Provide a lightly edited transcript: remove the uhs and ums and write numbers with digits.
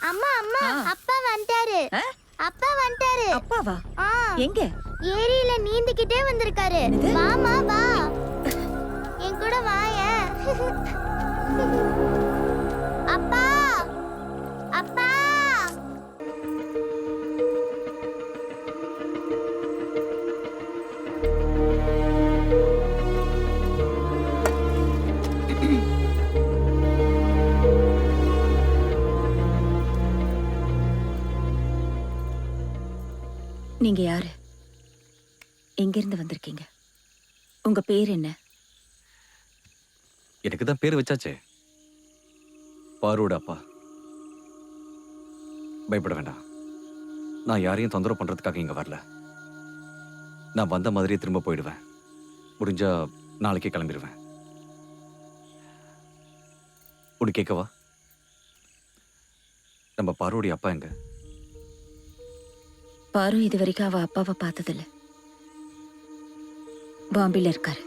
அம்மா அம்மா ஆ. அப்பா வந்துட்டாரு. ஆ? அப்பா வந்துட்டாரு. அப்பாவா? ஆ, எங்க? ஏரியில நீந்திக்கிட்டே வந்திருக்காரு. என்னது? வாமா வா. என் கூட வாயேன். அப்பா அப்பா. நீங்க யாரு? எங்கிருந்து வந்திருக்கீங்க? உங்க பேர் என்ன? எனக்கு தான் பேர் வச்சாச்சே, பாரோட அப்பா. பயப்பட வேண்டாம். நான் யாரையும் தொந்தரவு பண்றதுக்காக இங்க வரல. நான் வந்த மாதிரியே திரும்ப போயிடுவேன். முடிஞ்சா நாளைக்கே கிளம்பிடுவேன். ஒன்று கேட்கவா? நம்ம பாரோடைய அப்பா எங்க? பாரு இது வரைக்கும் அவ அப்பாவை பார்த்ததில்ல. பாம்பேல இருக்காரு.